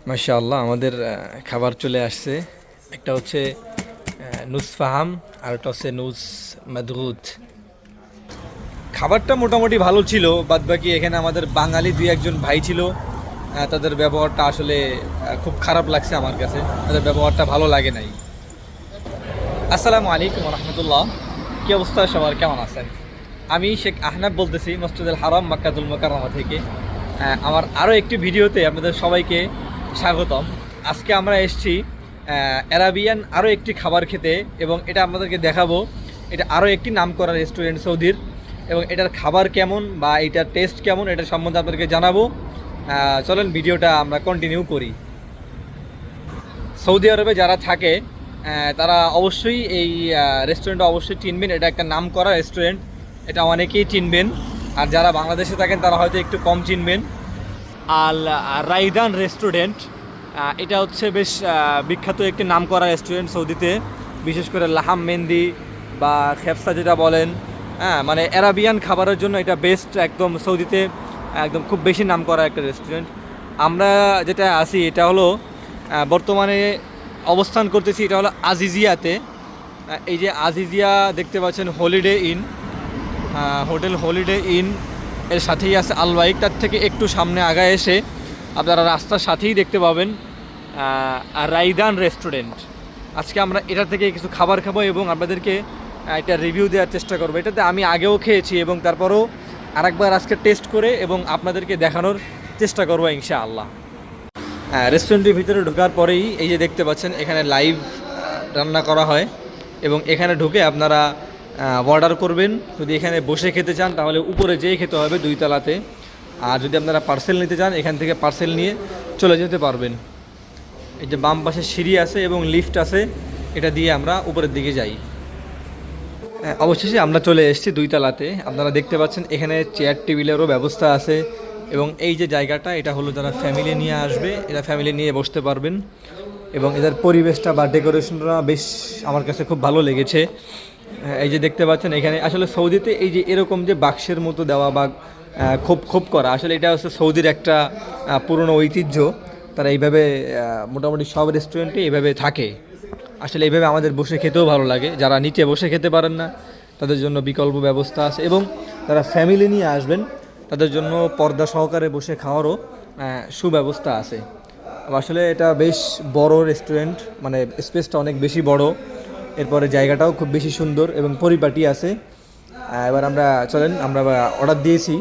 মাশাআল্লাহ আমাদের খাবার চলে আসছে। একটা হচ্ছে নুস ফাহাম আর একটা হচ্ছে নুস মাদগুত। খাবারটা মোটামুটি ভালো ছিল, বাদবাকি এখানে আমাদের বাঙালি দুই একজন ভাই ছিল, তাদের ব্যবহারটা আসলে খুব খারাপ লাগছে আমার কাছে, তাদের ব্যবহারটা ভালো লাগে নাই। আসসালামু আলাইকুম রহমতুল্লাহ, কী অবস্থা সবার, কেমন আছেন? আমি শেখ আহনাব বলতেছি মসজিদুল হারাম মাক্কাতুল মুকাররমা থেকে। আমার আরও একটি ভিডিওতে আপনাদের সবাইকে স্বাগতম। আজকে আমরা এসেছি অ্যারাবিয়ান আরও একটি খাবার খেতে, এবং এটা আপনাদেরকে দেখাবো। এটা আরও একটি নামকরা রেস্টুরেন্ট সৌদির, এবং এটার খাবার কেমন বা এটার টেস্ট কেমন এটা সম্বন্ধে আপনাদেরকে জানাবো। চলেন ভিডিওটা আমরা কন্টিনিউ করি। সৌদি আরবে যারা থাকে তারা অবশ্যই এই রেস্টুরেন্টটা অবশ্যই চিনবেন। এটা একটা নামকরা রেস্টুরেন্ট, এটা অনেকেই চিনবেন। আর যারা বাংলাদেশে থাকেন তারা হয়তো একটু কম চিনবেন। আল রাইদান রেস্টুরেন্ট, এটা হচ্ছে বেশ বিখ্যাত একটি নামকরা রেস্টুরেন্ট সৌদিতে, বিশেষ করে লাহাম মেহেন্দি বা খেফসা যেটা বলেন, মানে অ্যারাবিয়ান খাবারের জন্য এটা বেস্ট একদম সৌদিতে, একদম খুব বেশি নামকরা একটা রেস্টুরেন্ট। আমরা যেটা আছি এটা হলো বর্তমানে অবস্থান করতেছি, এটা হলো আজিজিয়াতে। এই যে আজিজিয়া দেখতে পাচ্ছেন, holiday in, hotel holiday in এর সাথেই আছে আলবাইক। তার থেকে একটু সামনে আগায় এসে আপনারা রাস্তার সাথেই দেখতে পাবেন রাইদান রেস্টুরেন্ট। আজকে আমরা এটা থেকে কিছু খাবার খাবো এবং আপনাদেরকে এটা রিভিউ দেওয়ার চেষ্টা করবো। এটাতে আমি আগেও খেয়েছি এবং তারপরেও আরেকবার আজকে টেস্ট করে এবং আপনাদেরকে দেখানোর চেষ্টা করবো ইনশাআল্লাহ। রেস্টুরেন্টের ভিতরে ঢোকার পরেই এই যে দেখতে পাচ্ছেন, এখানে লাইভ রান্না করা হয় এবং এখানে ঢুকে আপনারা অর্ডার করবেন। যদি এখানে বসে খেতে চান তাহলে উপরে যেয়ে খেতে হবে 2 তলাতে, আর যদি আপনারা পার্সেল নিতে চান এখান থেকে পার্সেল নিয়ে চলে যেতে পারবেন। এই যে বাম পাশে সিঁড়ি আছে এবং লিফট আছে, এটা দিয়ে আমরা উপরের দিকে যাই। অবশেষে আমরা চলে এসেছি 2 তলাতে। আপনারা দেখতে পাচ্ছেন এখানে চেয়ার টেবিলেরও ব্যবস্থা আছে, এবং এই যে জায়গাটা এটা হলো যারা ফ্যামিলি নিয়ে আসবে, এরা ফ্যামিলি নিয়ে বসতে পারবেন। এবং এদের পরিবেশটা বা ডেকোরেশনটা বেশ আমার কাছে খুব ভালো লেগেছে। এই যে দেখতে পাচ্ছেন এখানে আসলে সৌদিতে এই যে এরকম যে বাক্সের মতো দেওয়া বা খোপ খোপ করা, আসলে এটা হচ্ছে সৌদির একটা পুরনো ঐতিহ্য। তারা এইভাবে মোটামুটি সব রেস্টুরেন্টে এইভাবে থাকে। আসলে এইভাবে আমাদের বসে খেতেও ভালো লাগে। যারা নিচে বসে খেতে পারেন না তাদের জন্য বিকল্প ব্যবস্থা আছে, এবং যারা ফ্যামিলি নিয়ে আসবেন তাদের জন্য পর্দা সহকারে বসে খাওয়ারও সুব্যবস্থা আছে। আসলে এটা বেশ বড় রেস্টুরেন্ট, মানে স্পেসটা অনেক বেশি বড়, এরপরে জায়গাটাও খুব বেশি সুন্দর এবং পরিপাটি আছে। এবার আমরা চলেন, আমরা অর্ডার দিয়েছি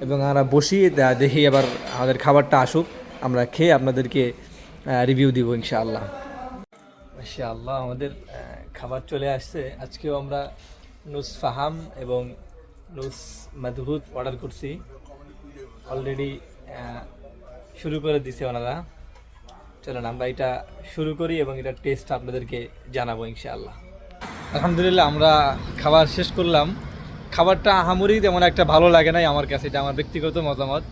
এবং আমরা বসি, দেখি এবার আমাদের খাবারটা আসুক, আমরা খেয়ে আপনাদেরকে রিভিউ দিব ইনশাআল্লাহ। মাশাআল্লাহ আমাদের খাবার চলে আসছে। আজকেও আমরা নুস ফাহাম এবং নুস মাদগুত অর্ডার করছি। অলরেডি শুরু করে দিছে ওনারা। চলেন আমরা এটা শুরু করি এবং এটার টেস্ট আপনাদেরকে জানাবো ইনশাআল্লাহ। আলহামদুলিল্লাহ আমরা খাবার শেষ করলাম। খাবারটা আহামরি তেমন একটা ভালো লাগে নাই আমার কাছে, এটা আমার ব্যক্তিগত মতামত।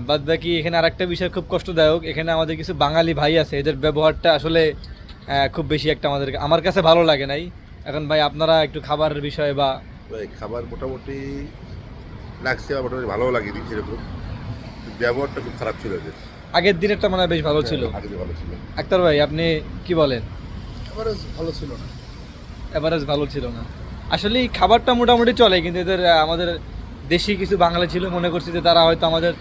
বাদ বাকি এখানে আরেকটা বিষয় খুব কষ্টদায়ক, এখানে আমাদের কিছু বাঙালি ভাই আছে, এদের ব্যবহারটা আসলে খুব বেশি একটা আমার কাছে ভালো লাগে নাই। এখন ভাই আপনারা একটু খাবারের বিষয়ে বা খাবার মোটামুটি লাগছে, বা মোটামুটি ভালো লাগেনি সেরকম, ব্যবহারটা খুব খারাপ ছিল এদের। আগের দিনেরটা মনে হয় বেশ ভালো ছিল। আগে ভালো ছিল। আক্তার ভাই আপনি কি বলেন? এভারেজ ভালো ছিল না। এভারেজ ভালো ছিল না। আসলে এই খাবারটা মোটামুটি চলে, কিন্তু এদের আমাদের দেশি কিছু বাঙালি ছিল, মনে করছি যে তারা হয়তো আমাদের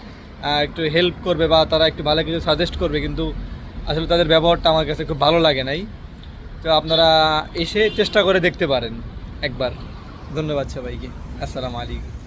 একটু হেল্প করবে বা তারা একটু ভালো কিছু সাজেস্ট করবে, কিন্তু আসলে তাদের ব্যবহারটা আমার কাছে খুব ভালো লাগে নাই। তো আপনারা এসে চেষ্টা করে দেখতে পারেন একবার। ধন্যবাদ সবাইকে। আসসালামু আলাইকুম।